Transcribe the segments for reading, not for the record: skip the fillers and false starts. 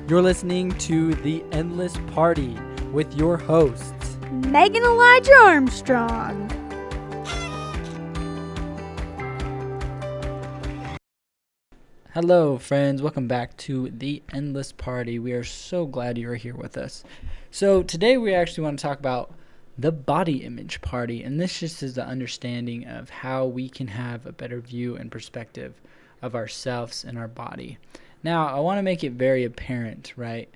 You're listening to The Endless Party with your hosts, Megan Elijah Armstrong. Hello, friends. Welcome back to The Endless Party. We are so glad you are here with us. So today we actually want to talk about the body image party, and this just is the understanding of how we can have a better view and perspective of ourselves and our body. Now, I want to make it very apparent, right,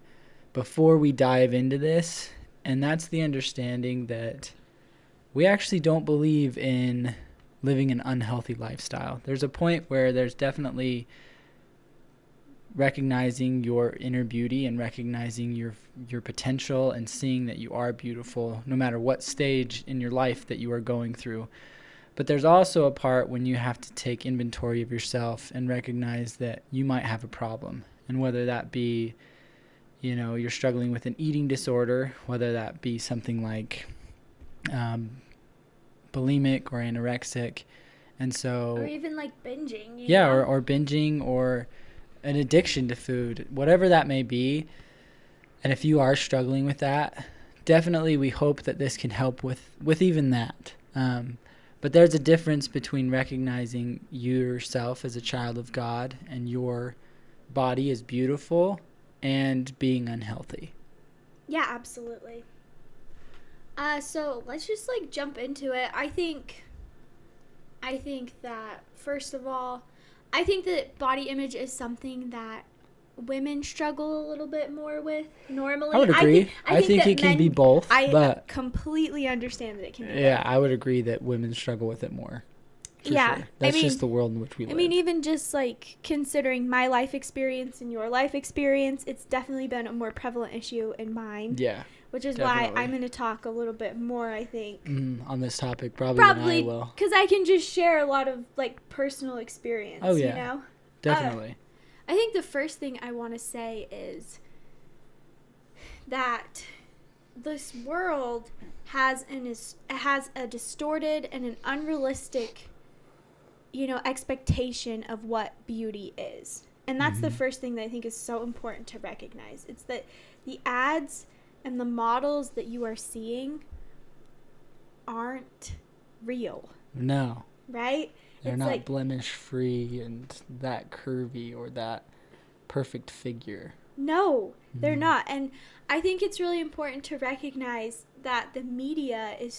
before we dive into this, and that's the understanding that we actually don't believe in living an unhealthy lifestyle. There's a point where there's definitely recognizing your inner beauty and recognizing your potential and seeing that you are beautiful no matter what stage in your life that you are going through. But there's also a part when you have to take inventory of yourself and recognize that you might have a problem. And whether that be, you're struggling with an eating disorder, whether that be something like bulimic or anorexic. And so, Or even like binging. Or binging or an addiction to food, whatever that may be. And if you are struggling with that, definitely we hope that this can help with even that. But there's a difference between recognizing yourself as a child of God and your body is beautiful and being unhealthy. Yeah, absolutely. So let's just jump into it. I think that first of all, I think that body image is something that women struggle a little bit more with normally. I would agree. I think it can be both. I completely understand that it can be both. Yeah, I would agree that women struggle with it more. Yeah. Sure. That's just the world in which we live. I mean, even just considering my life experience and your life experience, it's definitely been a more prevalent issue in mine. Yeah. Which is why I'm going to talk a little bit more, I think. On this topic, probably than I will. Because I can just share a lot of, personal experience, Oh, yeah. you know? Definitely. I think the first thing I want to say is that this world has a distorted and an unrealistic, expectation of what beauty is. And that's the first thing that I think is so important to recognize. It's that the ads and the models that you are seeing aren't real. No. Right? They're not blemish-free and that curvy or that perfect figure. No, they're not. And I think it's really important to recognize that the media is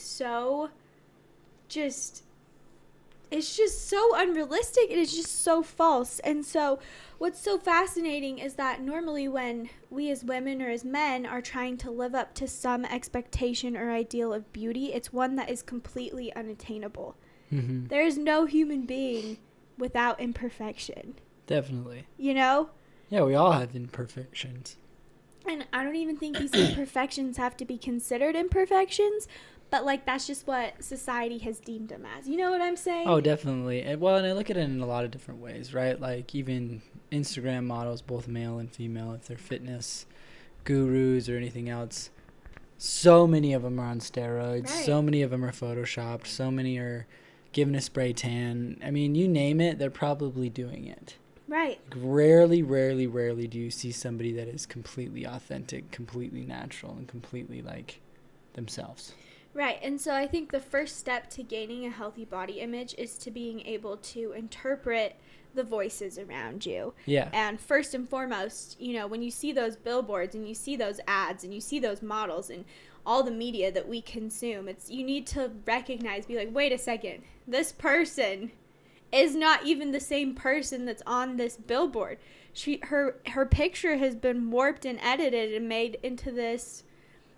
it's just so unrealistic and it's just so false. And so what's so fascinating is that normally when we as women or as men are trying to live up to some expectation or ideal of beauty, it's one that is completely unattainable. Mm-hmm. There is no human being without imperfection. Definitely. You know? Yeah, we all have imperfections. And I don't even think these imperfections have to be considered imperfections, but that's just what society has deemed them as. You know what I'm saying? Oh, definitely. And I look at it in a lot of different ways, right? Like even Instagram models, both male and female, if they're fitness gurus or anything else, so many of them are on steroids. Right. So many of them are photoshopped. So many are given a spray tan. I mean, you name it, they're probably doing it. Right. Rarely do you see somebody that is completely authentic, completely natural, and completely like themselves. Right. And so I think the first step to gaining a healthy body image is to being able to interpret the voices around you. Yeah. And first and foremost, when you see those billboards and you see those ads and you see those models and all the media that we consume, you need to recognize, be like, wait a second, this person is not even the same person that's on this billboard. Her picture has been warped and edited and made into this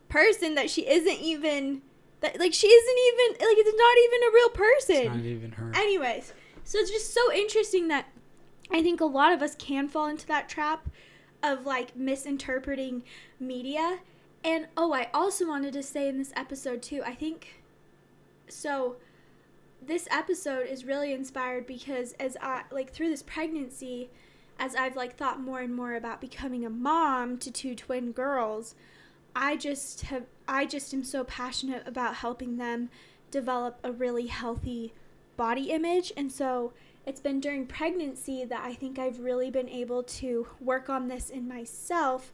person that she isn't even, it's not even a real person. It's not even her. Anyways, so it's just so interesting that I think a lot of us can fall into that trap of misinterpreting media. And I also wanted to say in this episode too, I think so this episode is really inspired because as I through this pregnancy, as I've thought more and more about becoming a mom to 2 twin girls, I just am so passionate about helping them develop a really healthy body image. And so it's been during pregnancy that I think I've really been able to work on this in myself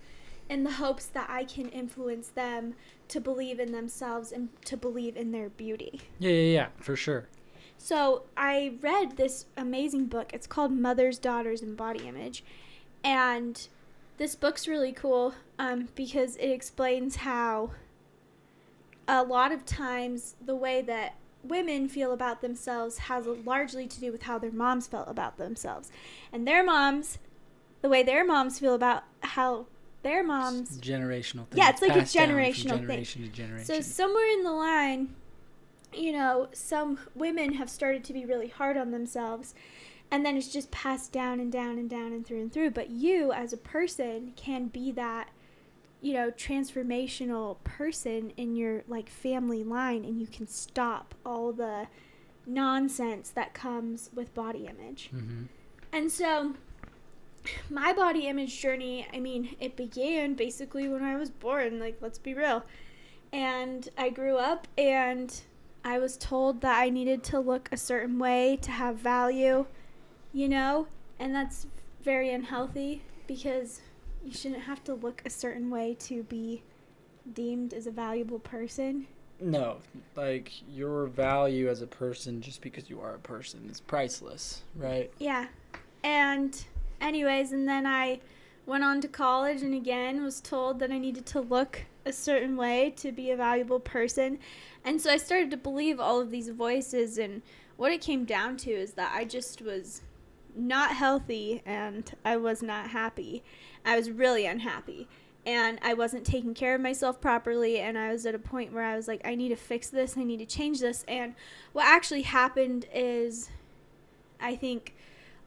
in the hopes that I can influence them to believe in themselves and to believe in their beauty. Yeah, for sure. So I read this amazing book. It's called Mothers, Daughters, and Body Image. And this book's really cool because it explains how a lot of times the way that women feel about themselves has largely to do with how their moms felt about themselves. And their moms, the way their moms feel about how their moms... It's generational thing. Yeah, it's like a passed down from generational generation thing. to generation. So somewhere in the line, you know, some women have started to be really hard on themselves, and then it's just passed down and down and down and through. But you, as a person, can be that, you know, transformational person in your, like, family line, and you can stop all the nonsense that comes with body image. Mm-hmm. And so my body image journey, I mean, it began basically when I was born, like, let's be real. And I grew up, and I was told that I needed to look a certain way to have value, you know, and that's very unhealthy because you shouldn't have to look a certain way to be deemed as a valuable person. No, like, your value as a person just because you are a person is priceless, right? Yeah. And anyways, and then I went on to college and again was told that I needed to look a certain way to be a valuable person. And so I started to believe all of these voices, and what it came down to is that I just was not healthy and I was not happy. I was really unhappy. And I wasn't taking care of myself properly, and I was at a point where I was like, I need to fix this, I need to change this. And what actually happened is, I think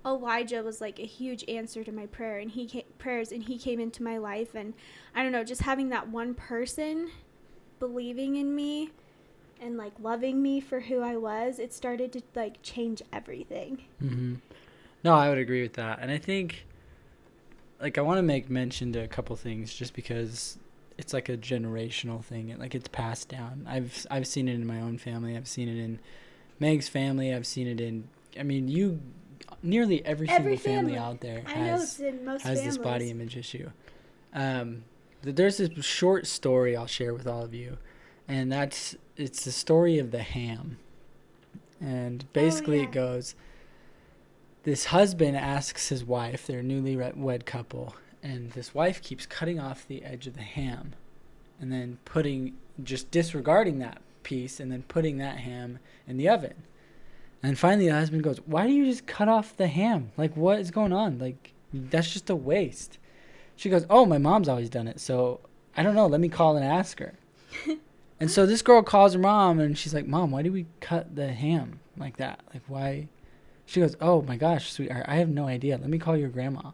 Elijah was like a huge answer to my prayer, and he came into my life, and I don't know, just having that one person believing in me and like loving me for who I was, it started to like change everything. Mm-hmm. No, I would agree with that. And I think, like, I want to make mention to a couple things just because it's like a generational thing. And like, it's passed down. I've seen it in my own family. I've seen it in Meg's family. I've seen it in, I mean, nearly every single family out there has this body image issue. There's this short story I'll share with all of you. And it's the story of the ham. And basically it goes, this husband asks his wife, they're a newlywed couple, and this wife keeps cutting off the edge of the ham and then just disregarding that piece and then putting that ham in the oven. And finally the husband goes, why do you just cut off the ham? Like, what is going on? Like, that's just a waste. She goes, oh, my mom's always done it, so I don't know, let me call and ask her. And so this girl calls her mom, and she's like, Mom, why do we cut the ham like that? Like, why? She goes, oh, my gosh, sweetheart, I have no idea. Let me call your grandma.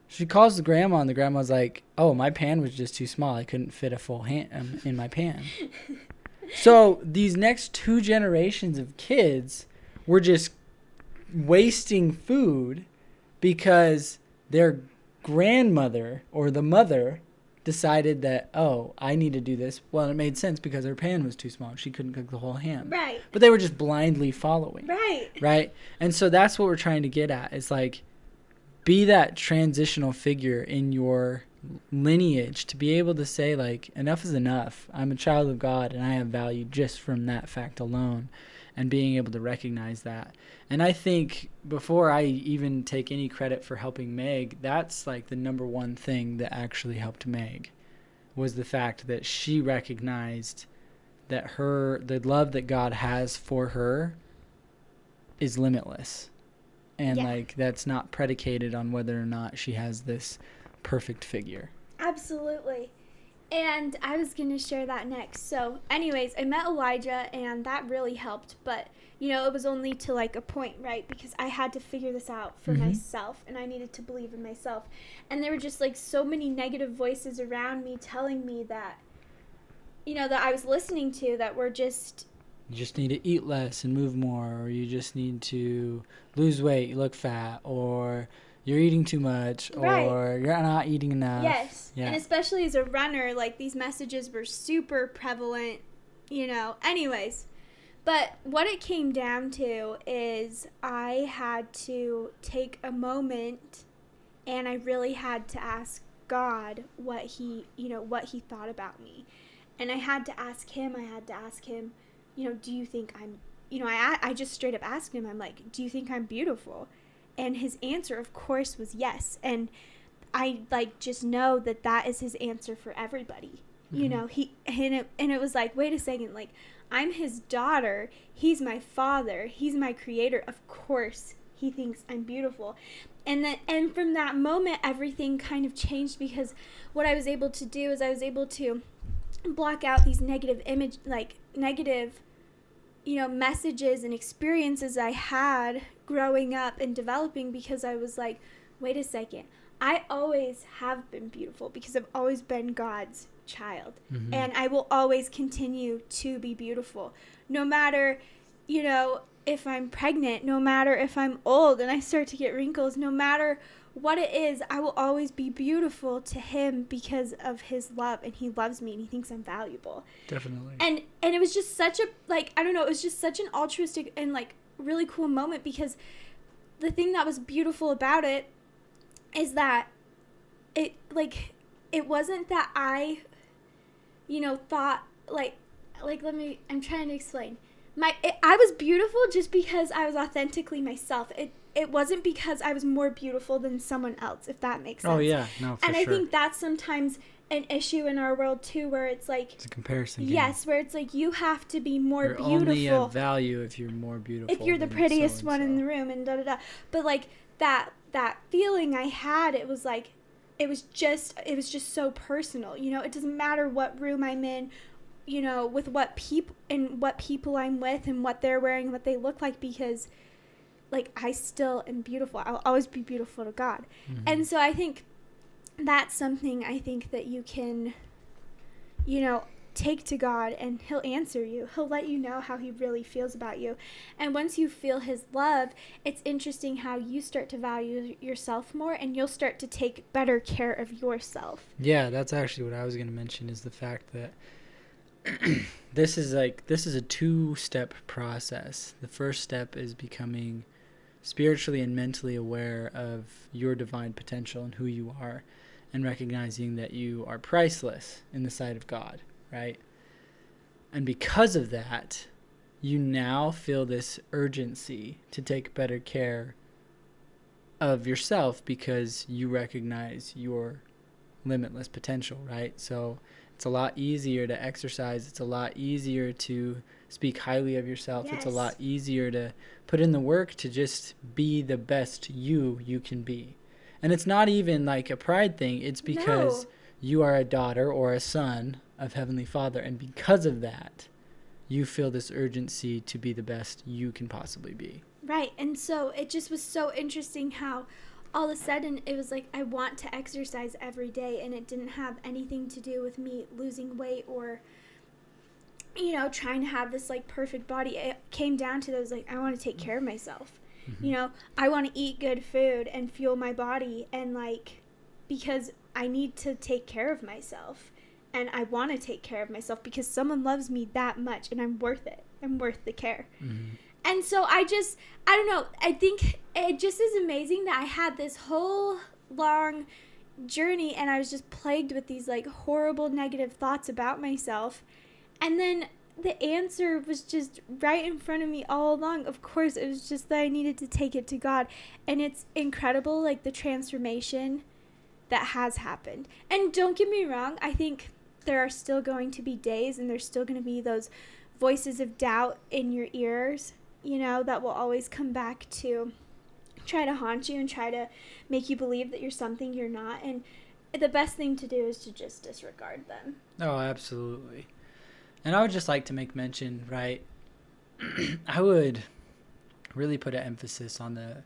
She calls the grandma, and the grandma's like, oh, my pan was just too small. I couldn't fit a full ham in my pan. So these next 2 generations of kids were just wasting food because their grandmother or the mother decided that, oh, I need to do this. Well, it made sense because her pan was too small. She couldn't cook the whole ham. Right. But they were just blindly following. Right. Right? And so that's what we're trying to get at. It's like, be that transitional figure in your lineage to be able to say, like, enough is enough. I'm a child of God and I have value just from that fact alone, and being able to recognize that. And I think before I even take any credit for helping Meg, that's like the number one thing that actually helped Meg, was the fact that she recognized that the love that God has for her is limitless. And like, that's not predicated on whether or not she has this perfect figure. Absolutely. And I was going to share that next. So anyways, I met Elijah, and that really helped. But, you know, it was only to like a point, right? Because I had to figure this out for myself, and I needed to believe in myself. And there were just like so many negative voices around me telling me that, you know, that I was listening to that were just... You just need to eat less and move more, or you just need to lose weight, you look fat, or you're eating too much, or you're not eating enough. Yes. Yeah. And especially as a runner, like, these messages were super prevalent, you know. Anyways, But what it came down to is I had to take a moment and I really had to ask God what he thought about me. And I had to ask him, do you think I'm, I just straight up asked him, I'm like, do you think I'm beautiful? And his answer, of course, was yes. And I like just know that that is his answer for everybody. And it was like, wait a second, like, I'm his daughter, he's my father, he's my creator, of course he thinks I'm beautiful. And from that moment everything kind of changed, because what I was able to do is I was able to block out these negative messages and experiences I had growing up and developing, because I was like, wait a second, I always have been beautiful because I've always been God's child. Mm-hmm. And I will always continue to be beautiful. No matter, if I'm pregnant, no matter if I'm old and I start to get wrinkles, no matter what it is, I will always be beautiful to him because of his love, and he loves me and he thinks I'm valuable. Definitely. And it was just such a, it was just such an altruistic and really cool moment, because the thing that was beautiful about it is that it wasn't that I thought I'm trying to explain. I was beautiful just because I was authentically myself. It wasn't because I was more beautiful than someone else, if that makes sense. Oh yeah, no, for sure. And I think that's sometimes an issue in our world too, where it's like, it's a comparison game. Yes, where it's like you have to be more you're beautiful. Only of value if you're more beautiful. If you're the prettiest one in the room and da da da. But that feeling I had, it was like, it was just so personal. It doesn't matter what room I'm in, with what people I'm with and what they're wearing, what they look like, because I still am beautiful. I'll always be beautiful to God. Mm-hmm. And so I think that's something I think that you can, take to God, and he'll answer you. He'll let you know how he really feels about you. And once you feel his love, it's interesting how you start to value yourself more, and you'll start to take better care of yourself. Yeah, that's actually what I was going to mention, is the fact that this is a 2-step process. The first step is becoming spiritually and mentally aware of your divine potential and who you are, and recognizing that you are priceless in the sight of God, right? And because of that, you now feel this urgency to take better care of yourself, because you recognize your limitless potential, right? So it's a lot easier to exercise. It's a lot easier to speak highly of yourself. Yes. It's a lot easier to put in the work to just be the best you can be. And it's not even like a pride thing. It's because you are a daughter or a son of Heavenly Father. And because of that, you feel this urgency to be the best you can possibly be. Right. And so it just was so interesting how all of a sudden it was like I want to exercise every day, and it didn't have anything to do with me losing weight or trying to have this perfect body. It came down to those I want to take care of myself. Mm-hmm. I want to eat good food and fuel my body, and because I need to take care of myself, and I want to take care of myself because someone loves me that much, and I'm worth it. I'm worth the care. Mm-hmm. And so I don't know, I think it just is amazing that I had this whole long journey, and I was just plagued with these horrible negative thoughts about myself. And then the answer was just right in front of me all along. Of course, it was just that I needed to take it to God. And it's incredible, the transformation that has happened. And don't get me wrong, I think there are still going to be days, and there's still going to be those voices of doubt in your ears, that will always come back to try to haunt you and try to make you believe that you're something you're not. And the best thing to do is to just disregard them. Oh, absolutely. And I would just like to make mention, right, I would really put an emphasis on the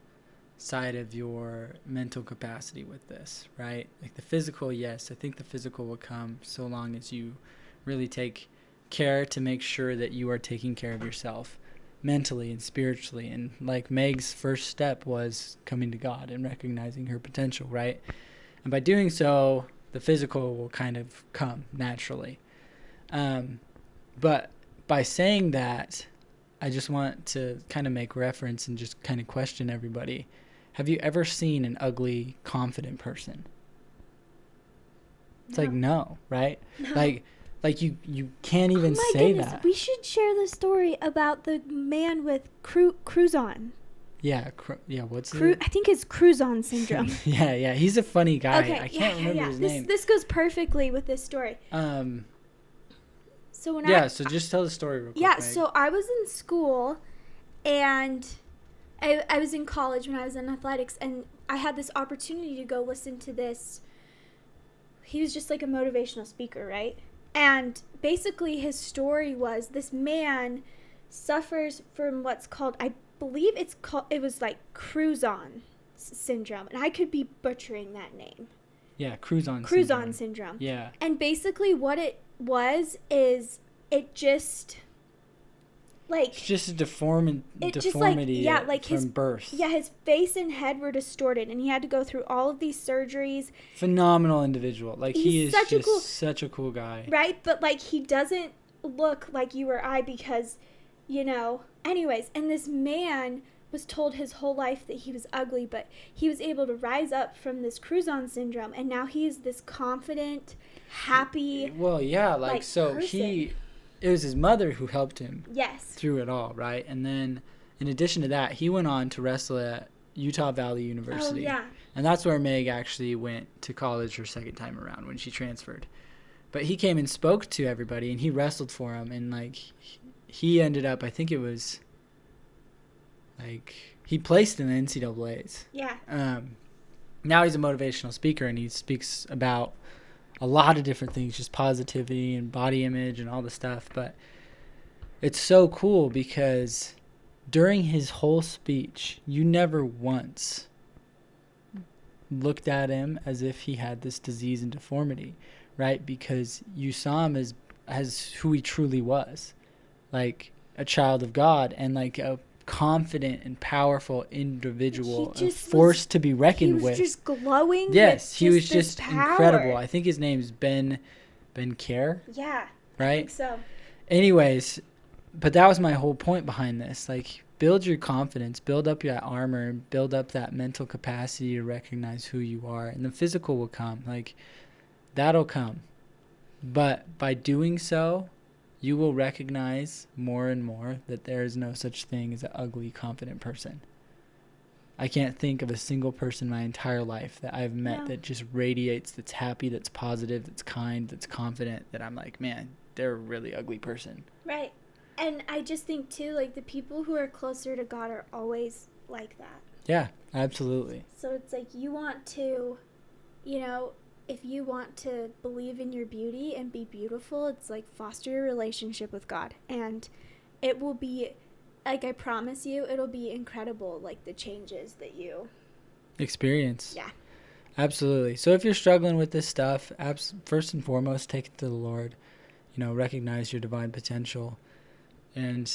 side of your mental capacity with this, right? The physical, yes, I think the physical will come so long as you really take care to make sure that you are taking care of yourself mentally and spiritually. And Meg's first step was coming to God and recognizing her potential, right? And by doing so, the physical will kind of come naturally. But by saying that, I just want to kind of make reference and just kind of question everybody. Have you ever seen an ugly, confident person? It's like, no, right? No. Like you can't even say that. We should share the story about the man with Cruzon. Yeah, what's it? I think it's Cruzon syndrome. yeah, he's a funny guy. Okay, I can't remember his name. This goes perfectly with this story. So when so just tell the story real quick. Yeah, Meg. so I was in school, and I was in college when I was in athletics, and I had this opportunity to go listen to this. He was just like a motivational speaker, right? And basically his story was this man suffers from what's called, I believe it was like Cruzon syndrome. And I could be butchering that name. Yeah, Cruzon syndrome. Yeah. And basically what it was is it just like it's just a deformity from birth. Yeah, his face and head were distorted, and he had to go through all of these surgeries. Phenomenal individual. Like, he is such a cool guy. Right, but like he doesn't look like you or I because, anyways, and this man was told his whole life that he was ugly, but he was able to rise up from this Cruzon syndrome, and now he is this confident, happy. Well, yeah, person. It was his mother who helped him Yes. through it all, right? And then, in addition to that, he went on to wrestle at Utah Valley University. Oh, yeah. And that's where Meg actually went to college her second time around when she transferred. But he came and spoke to everybody, and he wrestled for him. And, he ended up, I think it was, he placed in the NCAAs. Yeah. Now he's a motivational speaker, and he speaks about a lot of different things, just positivity and body image and all the stuff. But it's so cool because during his whole speech, you never once looked at him as if he had this disease and deformity, right? Because you saw him as who he truly was, like a child of God and like a confident and powerful individual, a force to be reckoned with. He was just glowing. Yes, he was just incredible. I think his name's Ben Kerr. Yeah, right. I think so. Anyways, but that was my whole point behind this. Like, build your confidence, build up your armor, and build up that mental capacity to recognize who you are, and the physical will come. Like, that'll come. But by doing so, you will recognize more and more that there is no such thing as an ugly, confident person. I can't think of a single person in my entire life that I've met that just radiates, that's happy, that's positive, that's kind, that's confident, that I'm like, man, they're a really ugly person. Right. And I just think, too, like, the people who are closer to God are always like that. Yeah, absolutely. So it's like you want to, if you want to believe in your beauty and be beautiful, it's like foster your relationship with God. And it will be, like, I promise you, it'll be incredible, like, the changes that you experience. Yeah. Absolutely. So if you're struggling with this stuff, first and foremost, take it to the Lord. Recognize your divine potential. And,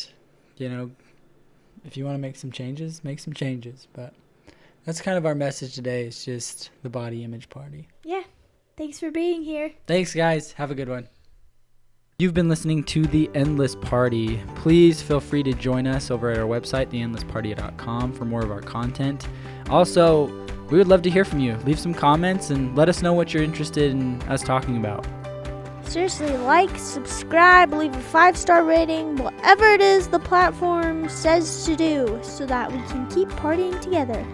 if you want to make some changes, make some changes. But that's kind of our message today. It's just the body image party. Yeah. Thanks for being here. Thanks, guys. Have a good one. You've been listening to The Endless Party. Please feel free to join us over at our website, theendlessparty.com, for more of our content. Also, we would love to hear from you. Leave some comments and let us know what you're interested in us talking about. Seriously, like, subscribe, leave a 5-star rating, whatever it is the platform says to do, so that we can keep partying together.